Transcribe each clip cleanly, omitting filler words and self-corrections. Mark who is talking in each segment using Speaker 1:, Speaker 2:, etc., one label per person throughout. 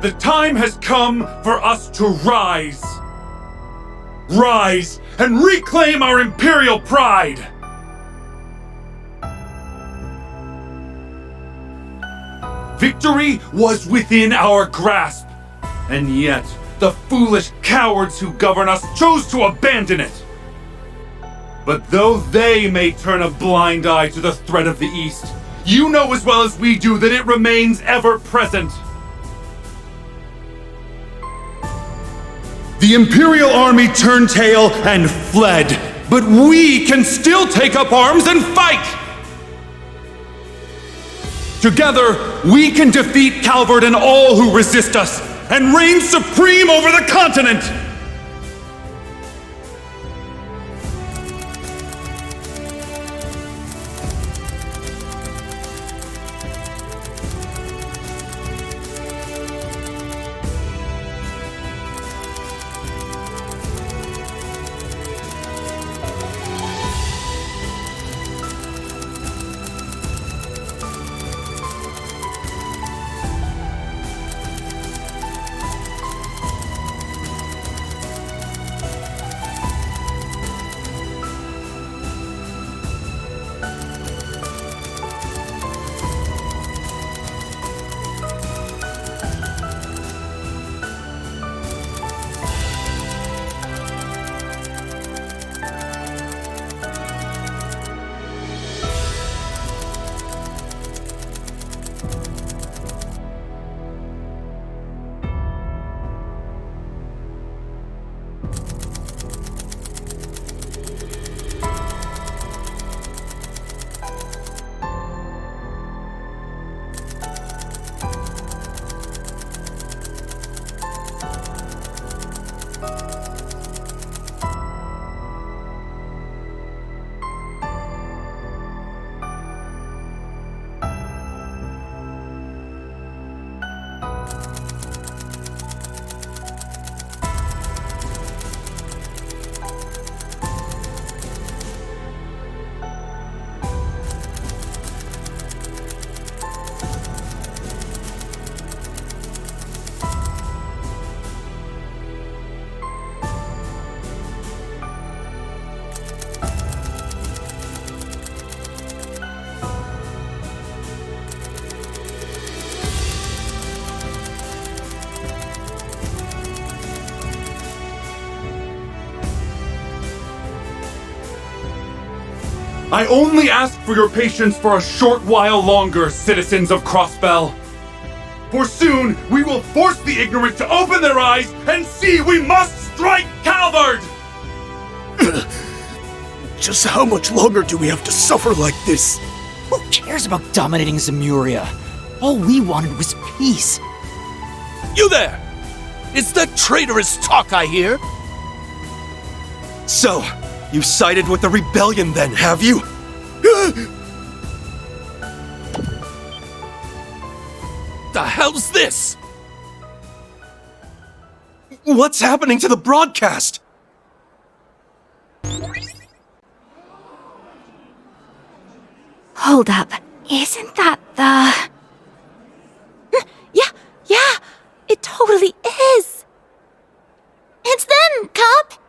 Speaker 1: The time has come for us to rise. Rise and reclaim our imperial pride. Victory was within our grasp, and yet the foolish cowards who govern us chose to abandon it. But though they may turn a blind eye to the threat of the East, you know as well as we do that it remains ever present. The Imperial Army turned tail and fled, but we can still take up arms and fight! Together, we can defeat Calvard and all who resist us, and reign supreme over the continent! I only ask for your patience for a short while longer, citizens of Crossbell. For soon, we will force the ignorant to open their eyes and see we must strike Calvard!
Speaker 2: Just how much longer do we have to suffer like this?
Speaker 3: Who cares about dominating Zemuria? All we wanted was peace.
Speaker 2: You there! It's that traitorous talk I hear! So, you sided with the rebellion then, have you? The hell's this? What's happening to the broadcast?
Speaker 4: Hold up. Isn't that the... Yeah, it totally is. It's them, Cup.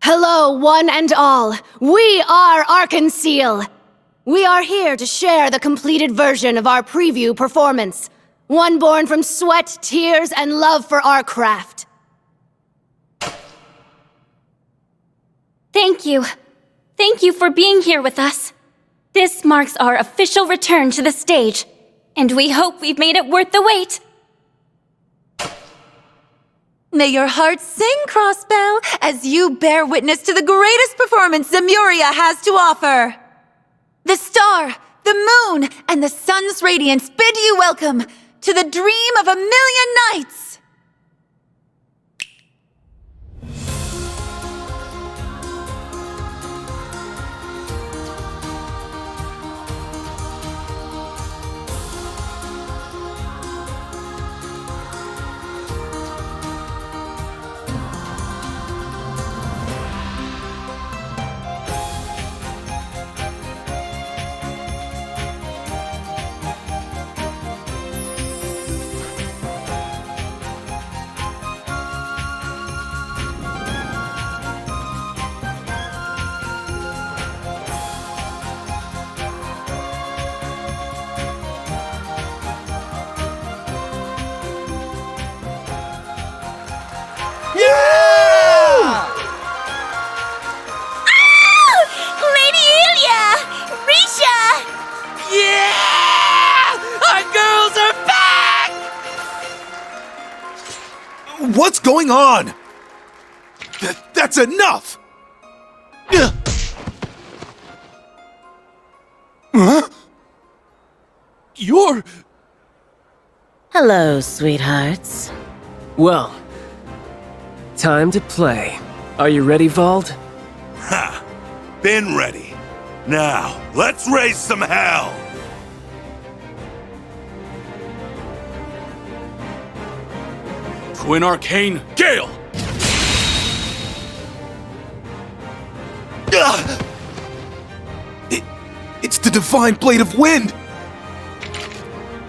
Speaker 4: Hello, one and all. We are Arkanseel. We are here to share the completed version of our preview performance. One born from sweat, tears, and love for our craft.
Speaker 5: Thank you. Thank you for being here with us. This marks our official return to the stage, and we hope we've made it worth the wait.
Speaker 6: May your heart sing, Crossbell, as you bear witness to the greatest performance Zemuria has to offer. The star, the moon, and the sun's radiance bid you welcome to the dream of a million nights!
Speaker 2: Yeah!
Speaker 5: Lady Ilya! Risha!
Speaker 2: Yeah! Our girls are back! What's going on? That's enough! Huh? You're...
Speaker 7: Hello, sweethearts.
Speaker 8: Well, time to play. Are you ready, Vald?
Speaker 1: Ha! Been ready. Now, let's raise some hell!
Speaker 2: Twin Arcane Gale! It's the Divine Blade of Wind!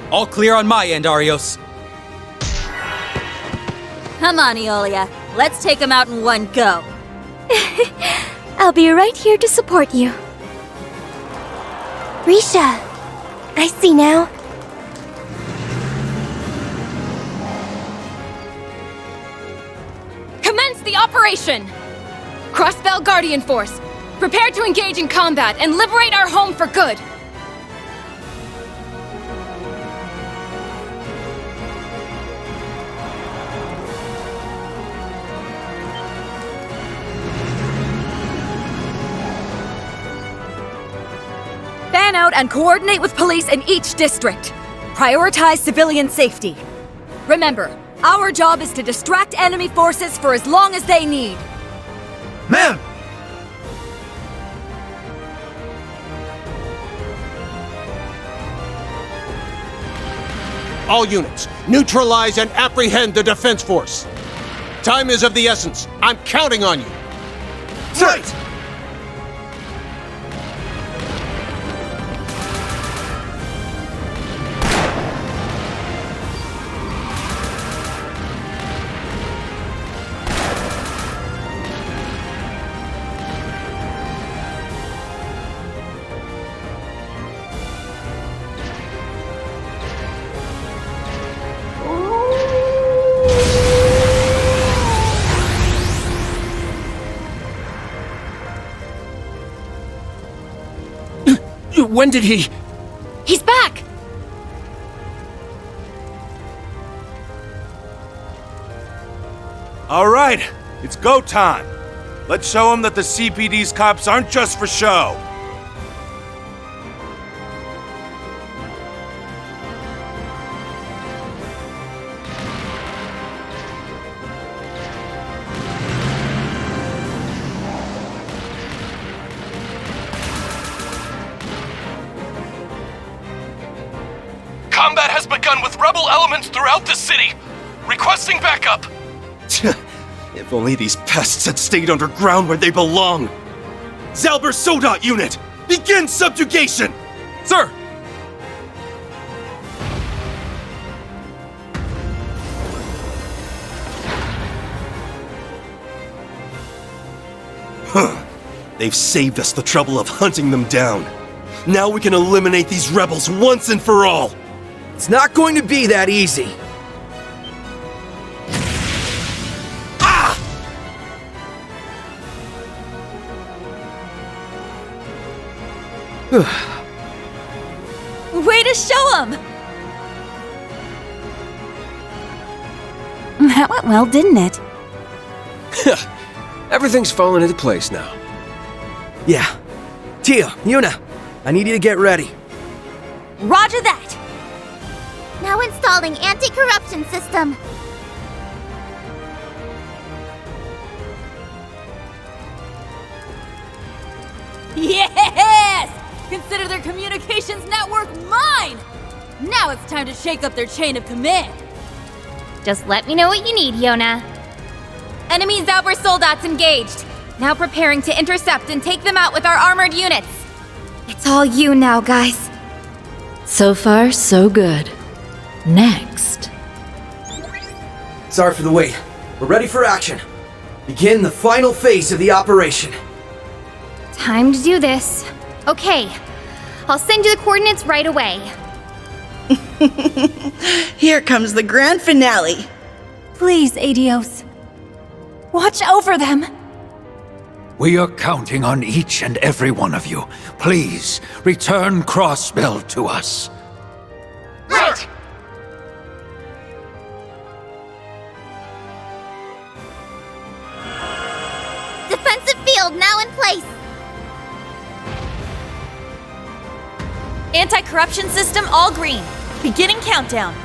Speaker 3: All clear on my end, Arios.
Speaker 6: Come on, Eolia. Let's take him out in one go.
Speaker 5: I'll be right here to support you. Risha, I see now.
Speaker 9: Commence the operation! Crossbell Guardian Force, prepare to engage in combat and liberate our home for good!
Speaker 6: Fan out and coordinate with police in each district. Prioritize civilian safety. Remember, our job is to distract enemy forces for as long as they need.
Speaker 2: Ma'am!
Speaker 10: All units, neutralize and apprehend the defense force. Time is of the essence. I'm counting on you.
Speaker 2: Right!
Speaker 8: When did he...
Speaker 9: He's back!
Speaker 1: All right, it's go time. Let's show them that the CPD's cops aren't just for show.
Speaker 2: Combat has begun with rebel elements throughout the city. Requesting backup.
Speaker 11: If only these pests had stayed underground where they belong. Zalber Sodat unit, begin subjugation!
Speaker 2: Sir!
Speaker 11: Huh. They've saved us the trouble of hunting them down. Now we can eliminate these rebels once and for all.
Speaker 3: It's not going to be that easy.
Speaker 6: Way to show him! That went well, didn't it?
Speaker 8: Everything's falling into place now.
Speaker 3: Yeah. Tia, Yuna, I need you to get ready.
Speaker 6: Roger that!
Speaker 5: Now installing anti-corruption system.
Speaker 6: Yes! Consider their communications network mine! Now it's time to shake up their chain of command.
Speaker 5: Just let me know what you need, Yona.
Speaker 6: Enemy Zalber Soldats engaged. Now preparing to intercept and take them out with our armored units.
Speaker 5: It's all you now, guys.
Speaker 7: So far, so good. Next.
Speaker 3: Sorry for the wait. We're ready for action. Begin the final phase of the operation.
Speaker 5: Time to do this. Okay, I'll send you the coordinates right away.
Speaker 12: Here comes the grand finale.
Speaker 6: Please, Adios. Watch over them.
Speaker 12: We are counting on each and every one of you. Please, return Crossbell to us.
Speaker 2: Right!
Speaker 13: Defensive field now in place!
Speaker 6: Anti-corruption system all green. Beginning countdown.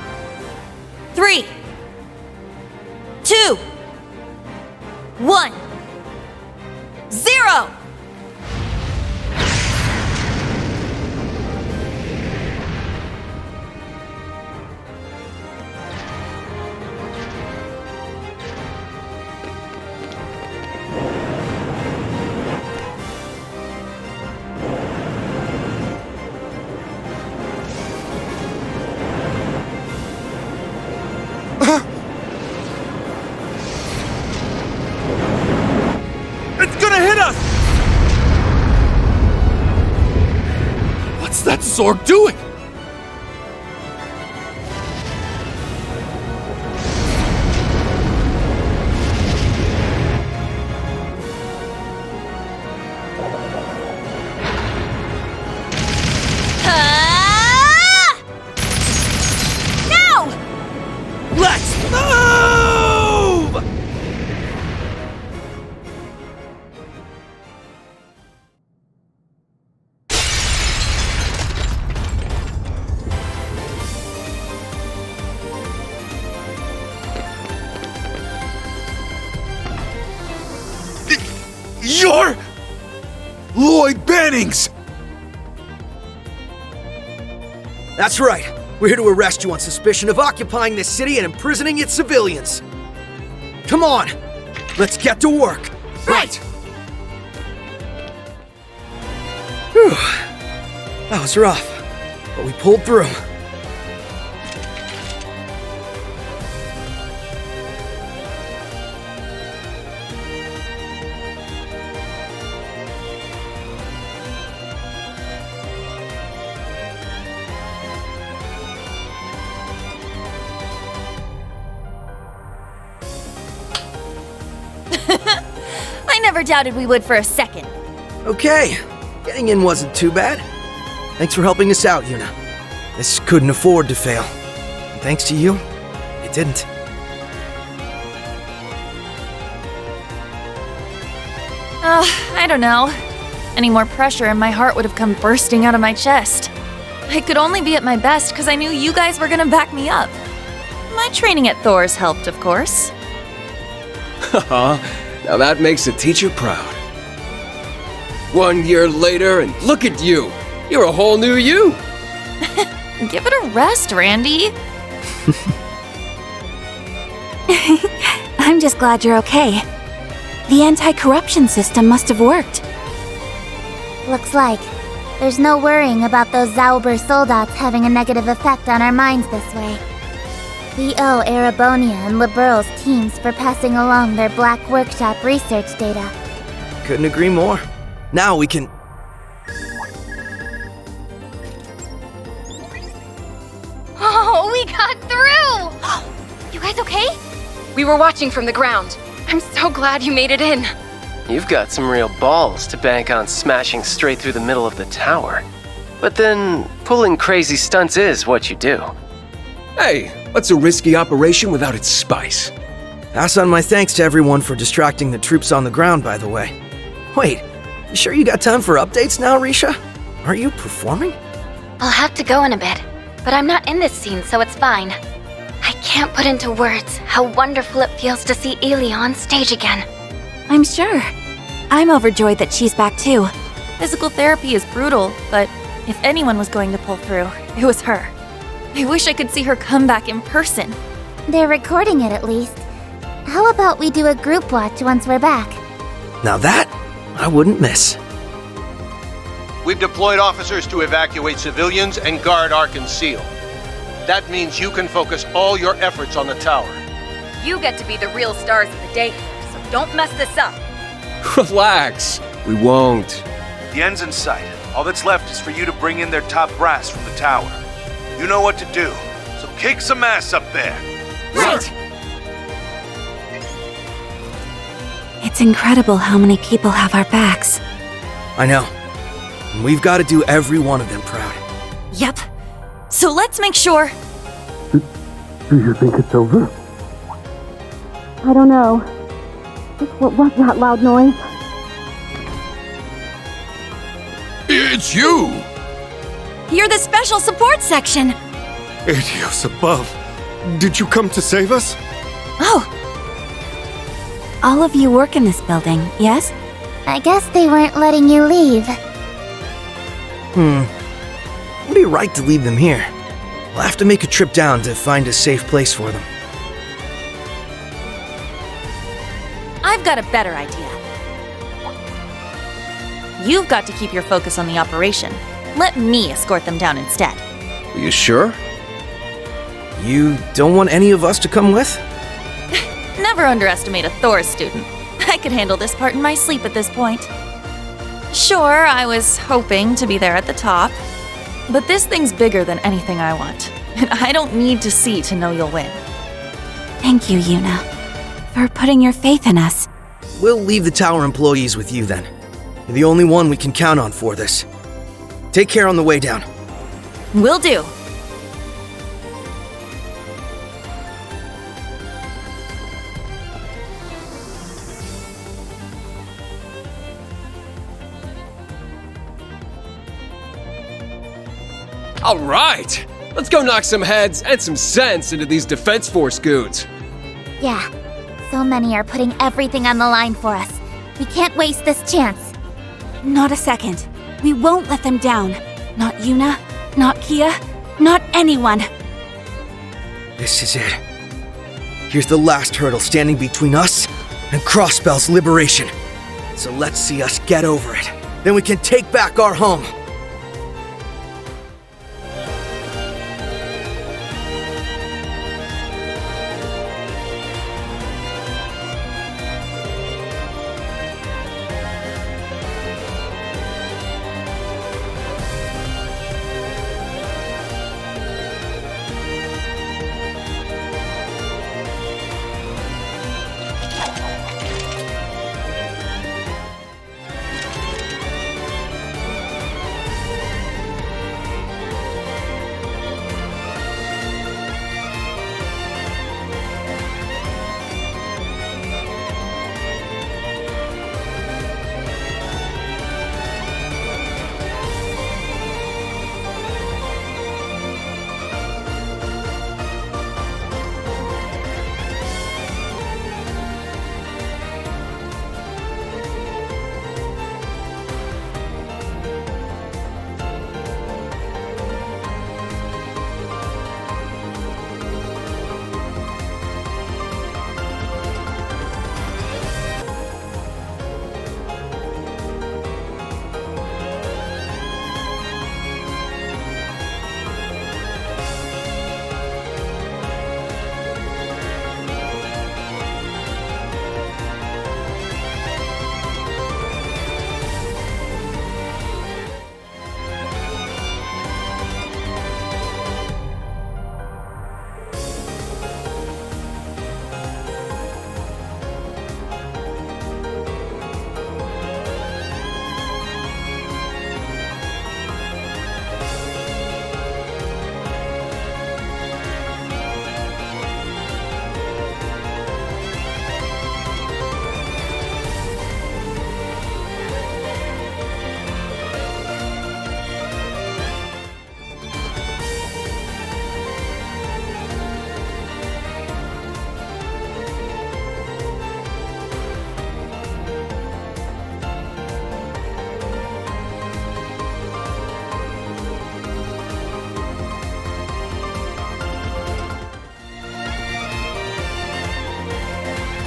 Speaker 6: 3, 2, 1, 0!
Speaker 1: It's gonna hit us! What's that Zorg doing? Let's move! You're Lloyd Bannings!
Speaker 14: That's right. We're here to arrest you on suspicion of occupying this city and imprisoning its civilians. Come on, let's get to work.
Speaker 13: Right!
Speaker 14: Whew. That was rough, but we pulled through.
Speaker 6: I never doubted we would for a second.
Speaker 14: Okay, getting in wasn't too bad. Thanks for helping us out, Yuna. This couldn't afford to fail. And thanks to you, it didn't.
Speaker 6: I don't know. Any more pressure and my heart would have come bursting out of my chest. I could only be at my best because I knew you guys were gonna back me up. My training at Thor's helped, of course.
Speaker 8: Haha, now that makes a teacher proud. 1 year later, and look at you! You're a whole new you!
Speaker 6: Give it a rest, Randy.
Speaker 5: I'm just glad you're okay. The anti-corruption system must have worked.
Speaker 13: Looks like there's no worrying about those Zauber soldats having a negative effect on our minds this way. We owe Erebonia and Liberal's teams for passing along their Black Workshop research data.
Speaker 14: Couldn't agree more. Now we can...
Speaker 9: Oh, we got through! You guys okay? We were watching from the ground. I'm so glad you made it in.
Speaker 8: You've got some real balls to bank on smashing straight through the middle of the tower. But then, pulling crazy stunts is what you do. Hey, what's a risky operation without its spice?
Speaker 14: Pass on my thanks to everyone for distracting the troops on the ground, by the way. Wait, you sure you got time for updates now, Risha? Aren't you performing?
Speaker 5: I'll have to go in a bit, but I'm not in this scene, so it's fine. I can't put into words how wonderful it feels to see Elia on stage again.
Speaker 6: I'm sure. I'm overjoyed that she's back too. Physical therapy is brutal, but if anyone was going to pull through, it was her. I wish I could see her come back in person.
Speaker 13: They're recording it at least. How about we do a group watch once we're back?
Speaker 14: Now that, I wouldn't miss.
Speaker 10: We've deployed officers to evacuate civilians and guard Arkan Seal. That means you can focus all your efforts on the tower.
Speaker 9: You get to be the real stars of the day here, so don't mess this up.
Speaker 8: Relax, we won't.
Speaker 15: The end's in sight. All that's left is for you to bring in their top brass from the tower. You know what to do, so kick some ass up there.
Speaker 13: Right!
Speaker 6: It's incredible how many people have our backs.
Speaker 14: I know. And we've got to do every one of them proud.
Speaker 6: Yep. So let's make sure.
Speaker 16: Do you think it's over?
Speaker 4: I don't know. What was that loud noise?
Speaker 1: It's you!
Speaker 6: You're the special support section.
Speaker 11: Adios above. Did you come to save us?
Speaker 6: Oh. All of you work in this building, yes?
Speaker 13: I guess they weren't letting you leave.
Speaker 14: It'd be right to leave them here. We'll have to make a trip down to find a safe place for them.
Speaker 6: I've got a better idea. You've got to keep your focus on the operation. Let me escort them down instead.
Speaker 14: Are you sure? You don't want any of us to come with?
Speaker 6: Never underestimate a Thor's student. I could handle this part in my sleep at this point. Sure, I was hoping to be there at the top, but this thing's bigger than anything I want, and I don't need to see to know you'll win. Thank you, Yuna, for putting your faith in us.
Speaker 14: We'll leave the tower employees with you then. You're the only one we can count on for this. Take care on the way down.
Speaker 6: Will do.
Speaker 8: All right! Let's go knock some heads and some sense into these Defense Force goons.
Speaker 13: Yeah, so many are putting everything on the line for us. We can't waste this chance.
Speaker 6: Not a second. We won't let them down. Not Yuna, not Kia, not anyone.
Speaker 14: This is it. Here's the last hurdle standing between us and Crossbell's liberation. So let's see us get over it. Then we can take back our home.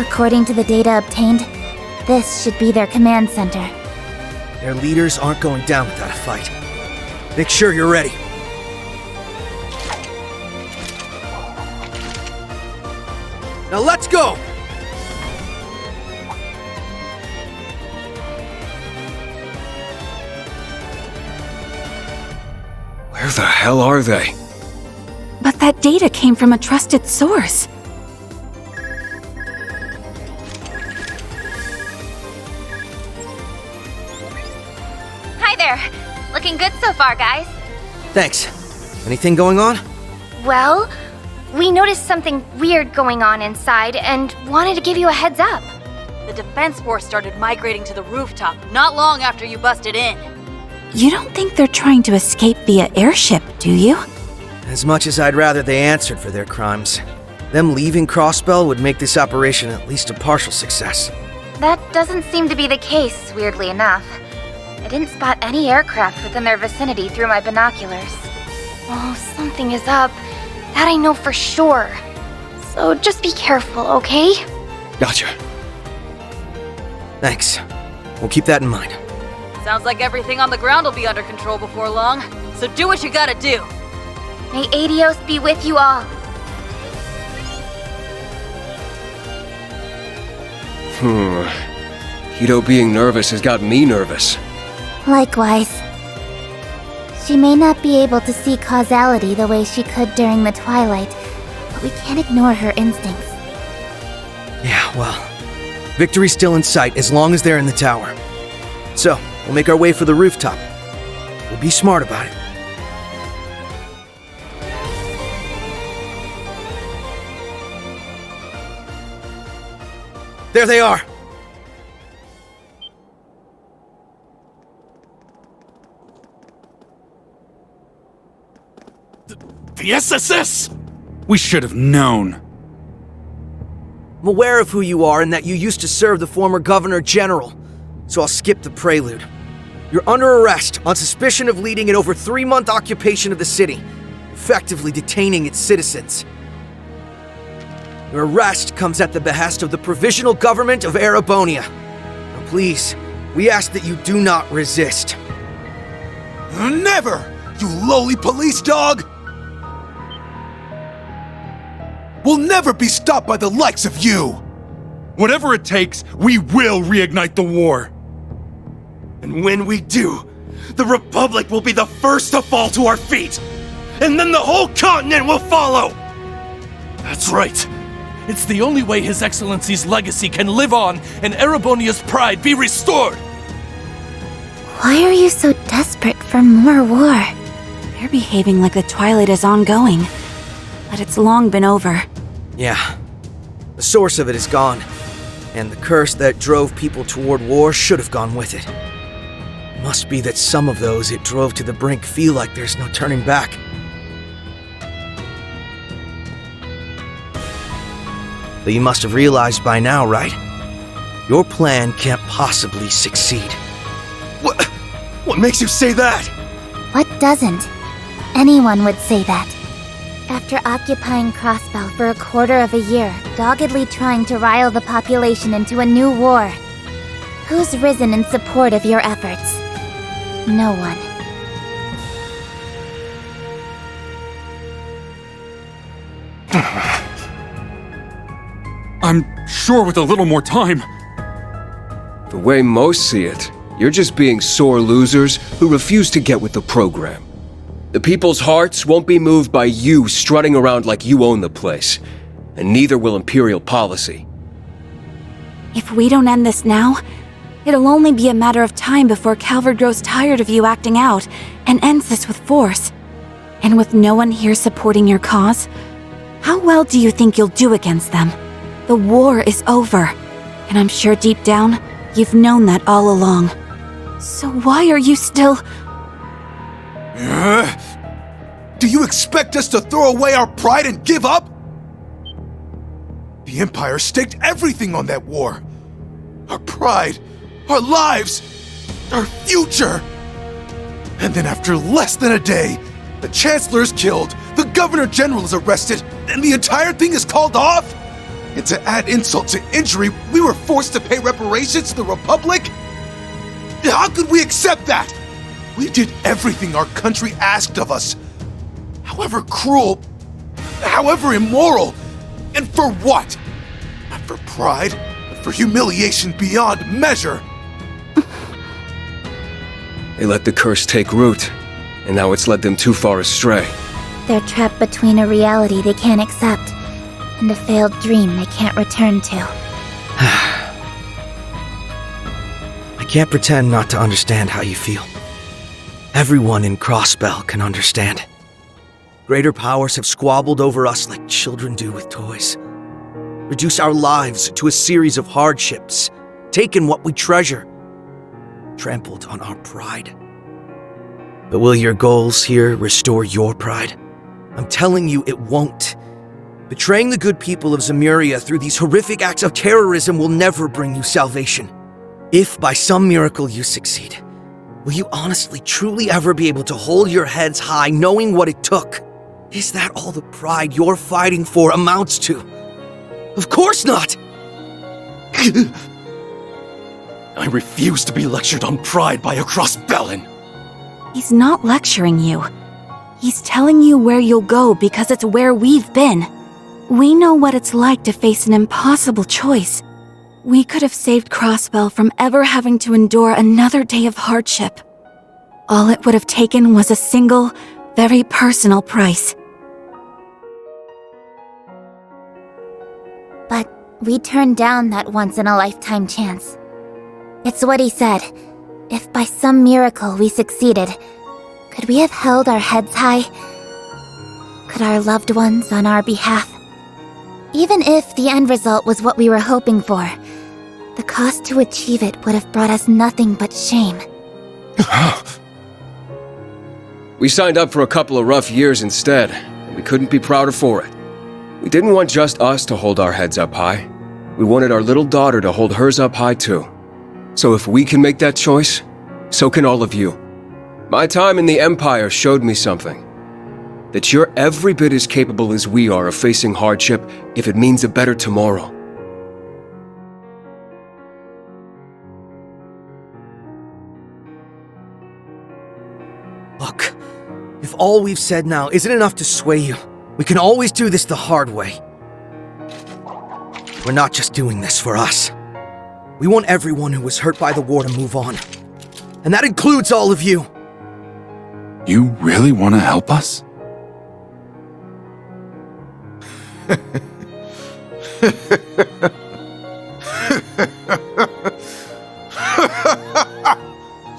Speaker 13: According to the data obtained, this should be their command center.
Speaker 14: Their leaders aren't going down without a fight. Make sure you're ready. Now let's go!
Speaker 8: Where the hell are they?
Speaker 6: But that data came from a trusted source.
Speaker 9: Looking good so far, guys.
Speaker 14: Thanks. Anything going on?
Speaker 9: Well, we noticed something weird going on inside and wanted to give you a heads up.
Speaker 6: The defense force started migrating to the rooftop not long after you busted in.
Speaker 17: You don't think they're trying to escape via airship, do you?
Speaker 14: As much as I'd rather they answered for their crimes, them leaving Crossbell would make this operation at least a partial success.
Speaker 9: That doesn't seem to be the case, weirdly enough. I didn't spot any aircraft within their vicinity through my binoculars. Oh, something is up. That I know for sure. So just be careful, okay?
Speaker 14: Gotcha. Thanks. We'll keep that in mind.
Speaker 6: Sounds like everything on the ground will be under control before long, so do what you gotta do.
Speaker 9: May Adios be with you all.
Speaker 8: Hito being nervous has got me nervous.
Speaker 13: Likewise. She may not be able to see causality the way she could during the Twilight, but we can't ignore her instincts.
Speaker 14: Yeah, well, victory's still in sight as long as they're in the tower. So, we'll make our way for the rooftop. We'll be smart about it. There they are!
Speaker 1: The SSS! We should have known.
Speaker 14: I'm aware of who you are and that you used to serve the former Governor General, so I'll skip the prelude. You're under arrest on suspicion of leading an over 3-month occupation of the city, effectively detaining its citizens. Your arrest comes at the behest of the Provisional Government of Erebonia. Now please, we ask that you do not resist.
Speaker 18: Never, you lowly police dog! We'll never be stopped by the likes of you!
Speaker 1: Whatever it takes, we will reignite the war.
Speaker 18: And when we do, the Republic will be the first to fall to our feet! And then the whole continent will follow!
Speaker 2: That's right. It's the only way His Excellency's legacy can live on and Erebonia's pride be restored!
Speaker 17: Why are you so desperate for more war? You're behaving like the Twilight is ongoing, but it's long been over.
Speaker 14: Yeah. The source of it is gone, and the curse that drove people toward war should have gone with it. It must be that some of those it drove to the brink feel like there's no turning back. But you must have realized by now, right? Your plan can't possibly succeed.
Speaker 18: What makes you say that?
Speaker 13: What doesn't? Anyone would say that. After occupying Crossbell for a quarter of a year, doggedly trying to rile the population into a new war, who's risen in support of your efforts? No one.
Speaker 1: I'm sure with a little more time.
Speaker 8: The way most see it, you're just being sore losers who refuse to get with the program. The people's hearts won't be moved by you strutting around like you own the place, and neither will Imperial policy.
Speaker 17: If we don't end this now, it'll only be a matter of time before Calvard grows tired of you acting out and ends this with force. And with no one here supporting your cause, how well do you think you'll do against them? The war is over, and I'm sure deep down, you've known that all along. So why are you still...
Speaker 18: Do you expect us to throw away our pride and give up? The Empire staked everything on that war. Our pride, our lives, our future. And then after less than a day, the Chancellor is killed, the Governor General is arrested, and the entire thing is called off? And to add insult to injury, we were forced to pay reparations to the Republic? How could we accept that? We did everything our country asked of us. However cruel, however immoral, and for what? Not for pride, but for humiliation beyond measure.
Speaker 8: They let the curse take root, and now it's led them too far astray.
Speaker 13: They're trapped between a reality they can't accept and a failed dream they can't return to.
Speaker 14: I can't pretend not to understand how you feel. Everyone in Crossbell can understand. Greater powers have squabbled over us like children do with toys. Reduced our lives to a series of hardships, taken what we treasure, trampled on our pride. But will your goals here restore your pride? I'm telling you, it won't. Betraying the good people of Zemuria through these horrific acts of terrorism will never bring you salvation. If by some miracle you succeed, will you honestly, truly ever be able to hold your heads high knowing what it took? Is that all the pride you're fighting for amounts to? Of course not!
Speaker 2: I refuse to be lectured on pride by a Crossbellin.
Speaker 17: He's not lecturing you. He's telling you where you'll go because it's where we've been. We know what it's like to face an impossible choice. We could have saved Crossbell from ever having to endure another day of hardship. All it would have taken was a single, very personal price.
Speaker 13: But we turned down that once-in-a-lifetime chance. It's what he said. If by some miracle we succeeded, could we have held our heads high? Could our loved ones on our behalf? Even if the end result was what we were hoping for, the cost to achieve it would have brought us nothing but shame.
Speaker 8: We signed up for a couple of rough years instead, and we couldn't be prouder for it. We didn't want just us to hold our heads up high. We wanted our little daughter to hold hers up high too. So if we can make that choice, so can all of you. My time in the Empire showed me something. That you're every bit as capable as we are of facing hardship if it means a better tomorrow.
Speaker 14: Look, if all we've said now isn't enough to sway you, we can always do this the hard way. We're not just doing this for us. We want everyone who was hurt by the war to move on. And that includes all of you.
Speaker 1: You really want to help us?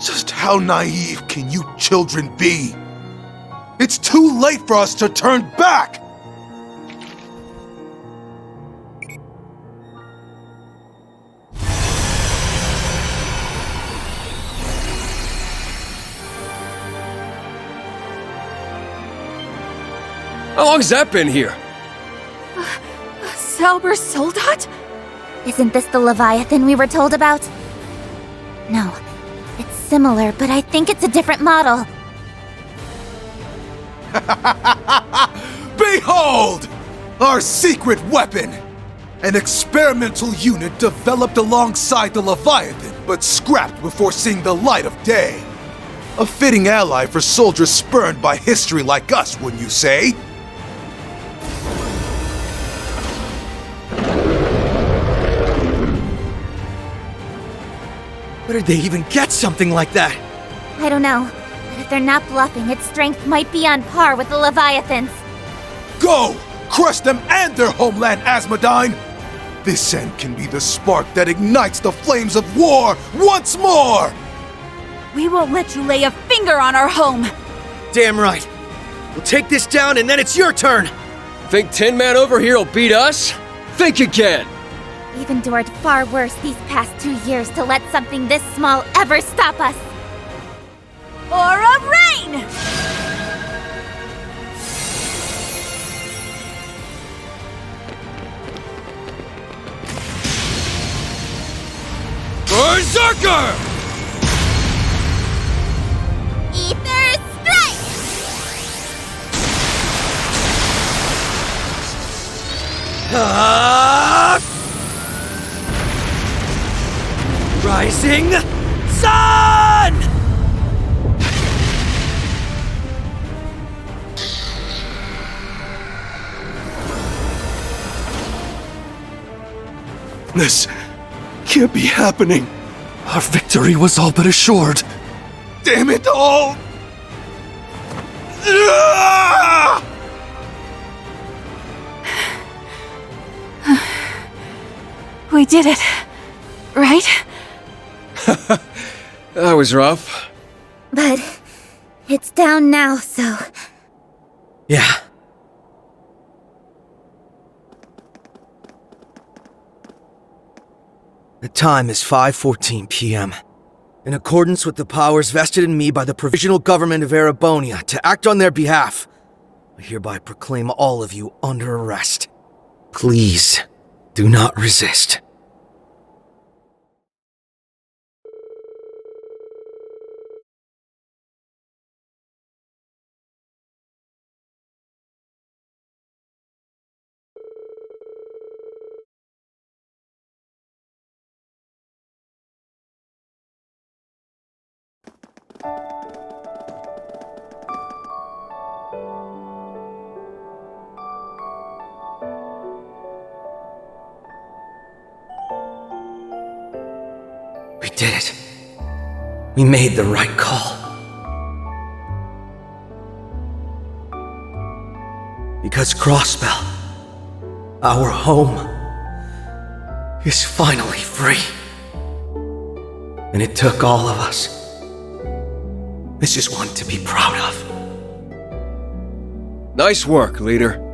Speaker 18: Just how naive can you children be? It's too late for us to turn back!
Speaker 8: How long's that been here?
Speaker 17: Zauber Soldat?
Speaker 13: Isn't this the Leviathan we were told about? No, it's similar, but I think it's a different model.
Speaker 18: Behold! Our secret weapon! An experimental unit developed alongside the Leviathan, but scrapped before seeing the light of day. A fitting ally for soldiers spurned by history like us, wouldn't you say?
Speaker 14: Where did they even get something like that?
Speaker 13: I don't know, but if they're not bluffing, its strength might be on par with the Leviathans.
Speaker 18: Go! Crush them and their homeland, Asmodine! This end can be the spark that ignites the flames of war once more!
Speaker 17: We won't let you lay a finger on our home!
Speaker 14: Damn right. We'll take this down and then it's your turn!
Speaker 8: Think Tin Man over here will beat us? Think again!
Speaker 13: We've endured far worse these past 2 years to let something this small ever stop us!
Speaker 17: Aura Rain!
Speaker 2: Berserker!
Speaker 13: Ether Strike!
Speaker 14: Rising Sun!
Speaker 18: This can't be happening.
Speaker 2: Our victory was all but assured.
Speaker 18: Damn it all!
Speaker 17: We did it, right?
Speaker 8: That was rough.
Speaker 13: But It's down now, so...
Speaker 14: Yeah. The time is 5:14 p.m. In accordance with the powers vested in me by the Provisional Government of Erebonia to act on their behalf, I hereby proclaim all of you under arrest. Please, do not resist. We did it. We made the right call. Because Crossbell, our home, is finally free. And it took all of us. This is one to be proud of.
Speaker 8: Nice work, leader.